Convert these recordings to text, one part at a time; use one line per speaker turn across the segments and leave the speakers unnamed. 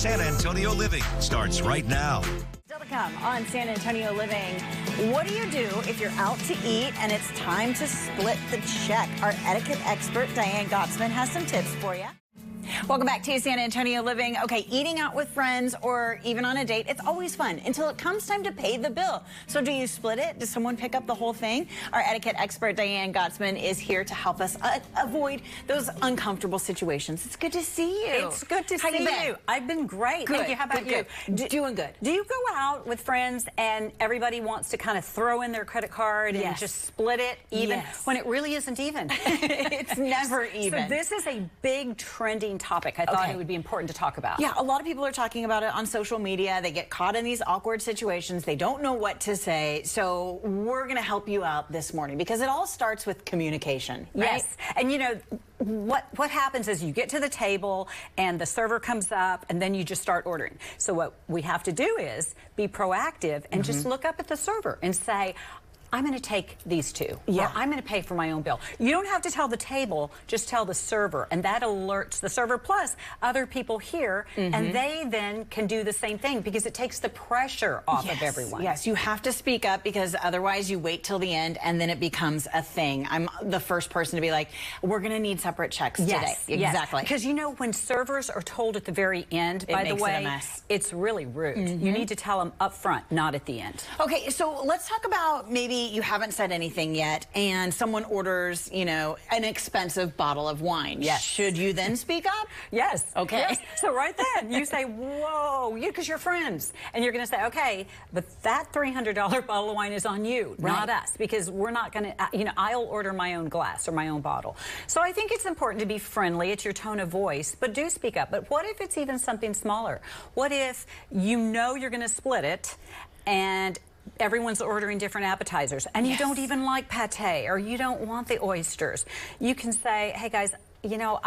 San Antonio Living starts right now.
Still to come on San Antonio Living. What do you do if you're out to eat and it's time to split the check? Our etiquette expert, Diane Gottsman, has some tips for you. Welcome back to San Antonio Living. Okay, eating out with friends or even on a date, it's always fun until it comes time to pay the bill. So do you split it? Does someone pick up the whole thing? Our etiquette expert, Diane Gottsman, is here to help us avoid those uncomfortable situations. It's good to see you.
It's good to see you. I've been great.
Good.
Thank you. How about you?
Doing good.
Do you go out with friends and everybody wants to kind of throw in their credit card and just split it even when it really isn't even?
It's never even.
So this is a big trending topic. I thought it would be important to talk about.
Yeah, a lot of people are talking about it on social media. They get caught in these awkward situations. They don't know what to say. So we're going to help you out this morning because it all starts with communication, right?
Yes. And you know, what happens is you get to the table and the server comes up and then you just start ordering. So what we have to do is be proactive and just look up at the server and say, I'm going to take these two. Or I'm going to pay for my own bill. You don't have to tell the table, just tell the server. And that alerts the server plus other people here. And they then can do the same thing because it takes the pressure off of everyone.
Yes, you have to speak up because otherwise you wait till the end and then it becomes a thing. I'm the first person to be like, we're going to need separate checks today. Exactly.
Because you know, when servers are told at the very end, by the way, it's really rude. You need to tell them up front, not at the end.
Okay, so let's talk about maybe you haven't said anything yet and someone orders, you know, an expensive bottle of wine.
Yes.
Should you then speak up?
Yes.
Okay.
Yes. So right then you say, whoa, because you're friends. And you're going to say, okay, but that $300 bottle of wine is on you, not us, because we're not going to, you know, I'll order my own glass or my own bottle. So I think it's important to be friendly. It's your tone of voice, but do speak up. But what if it's even something smaller? What if you know you're going to split it and everyone's ordering different appetizers and you don't even like pate or you don't want the oysters? You can say, hey guys, you know,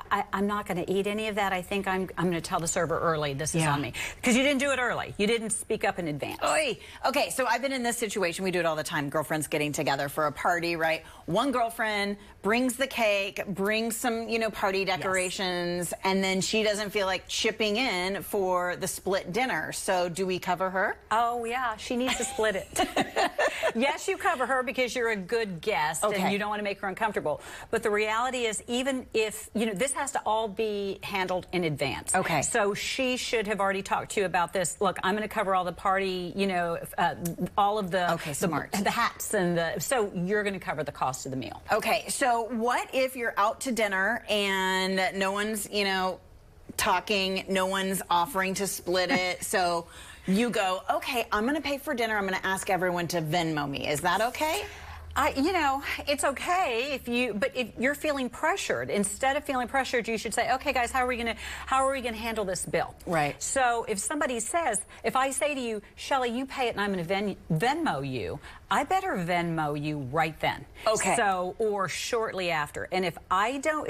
I'm not going to eat any of that. I think I'm going to tell the server early this is on me. Because you didn't do it early. You didn't speak up in advance.
Okay, so I've been in this situation. We do it all the time. Girlfriends getting together for a party, right? One girlfriend brings the cake, brings some, you know, party decorations, and then she doesn't feel like chipping in for the split dinner. So do we cover her?
Oh, yeah. She needs to split it. Yes, you cover her because you're a good guest and you don't want to make her uncomfortable. But the reality is, even if, you know, this has to all be handled in advance. Okay. So she should have already talked to you about this. Look, I'm going to cover all the party, you know, all of the, the hats and the, so you're going to cover the cost of the meal.
Okay. So what if you're out to dinner and no one's, you know, talking, no one's offering to split it. So you go, okay, I'm going to pay for dinner. I'm going to ask everyone to Venmo me. Is that okay?
You know, it's okay if you, but if you're feeling pressured, instead of feeling pressured, you should say, okay, guys, how are we going to handle this bill? Right. So if somebody says, if I say to you, Shelly, you pay it and I'm going to Venmo you, I better Venmo you right then. Okay. So, or shortly after. And if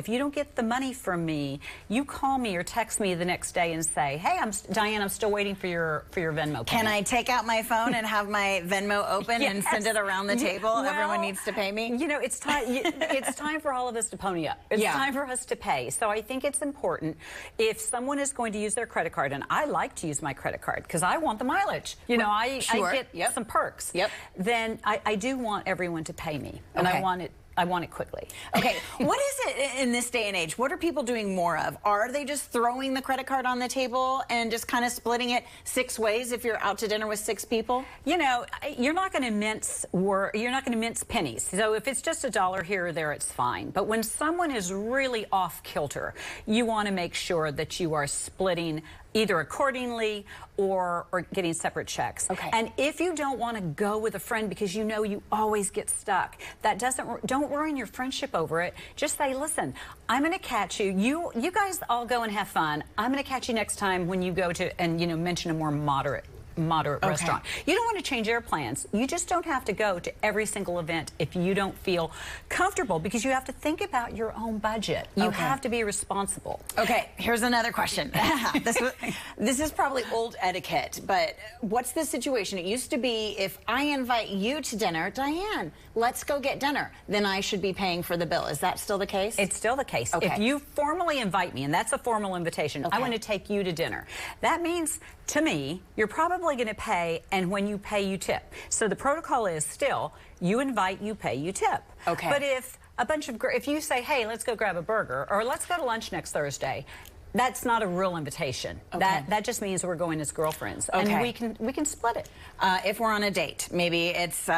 you don't get the money from me, you call me or text me the next day and say, hey, Diane, I'm still waiting for your Venmo payment.
Can I take out my phone and have my Venmo open and send it around the table?
Well,
everyone needs to pay me?
You know, it's time. It's time for all of us to pony up. It's time for us to pay. So I think it's important if someone is going to use their credit card, and I like to use my credit card because I want the mileage. You know, I get some perks. Then I do want everyone to pay me, and I want it quickly.
Okay, what is it in this day and age? What are people doing more of? Are they just throwing the credit card on the table and just kind of splitting it 6 ways if you're out to dinner with 6 people?
You know, you're not going to mince pennies. So if it's just $1 here or there, it's fine. But when someone is really off kilter, you want to make sure that you are splitting either accordingly or getting separate checks. Okay. And if you don't want to go with a friend because you know you always get stuck, don't ruin your friendship over it. Just say, listen, I'm going to catch you. You guys all go and have fun. I'm going to catch you next time when you go to, and you know, mention a more moderate moderate restaurant. You don't want to change their plans. You just don't have to go to every single event if you don't feel comfortable, because you have to think about your own budget. You have to be responsible.
Okay, here's another question. This is probably old etiquette, but what's the situation? It used to be, if I invite you to dinner, Diane, let's go get dinner, then I should be paying for the bill. Is that still the case?
It's still the case. If you formally invite me, and that's a formal invitation, I want to take you to dinner. That means, to me, you're probably going to pay, and when you pay, you tip. So the protocol is still, you invite, you pay, you tip. But if if you say, hey, let's go grab a burger, or let's go to lunch next Thursday, that's not a real invitation. That just means we're going as girlfriends, and we can split it.
If we're on a date, maybe it's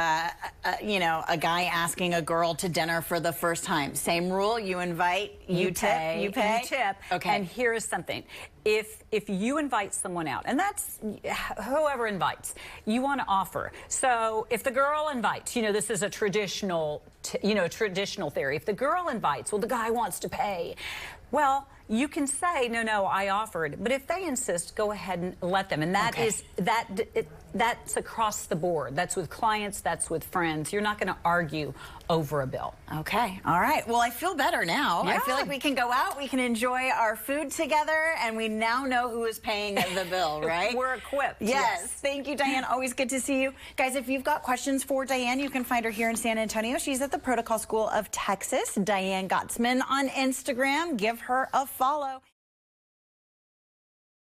you know, a guy asking a girl to dinner for the first time. Same rule: you invite, you tip, you pay,
you tip. And here is something: if you invite someone out, and that's whoever invites, you want to offer. So if the girl invites, you know, this is a traditional traditional theory. If the girl invites, well, the guy wants to pay. Well, you can say, no, I offered. But if they insist, go ahead and let them. And that is that's across the board. That's with clients, that's with friends. You're not going to argue over a bill. Okay. All right. Well, I feel better now. I feel like we can go out, we can enjoy our food together, and we now know who is paying the bill, right? We're equipped.
Yes. Thank you, Diane. Always good to see you. Guys, if you've got questions for Diane, you can find her here in San Antonio. She's at the Protocol School of Texas. Diane Gottsman on Instagram. Give her a follow.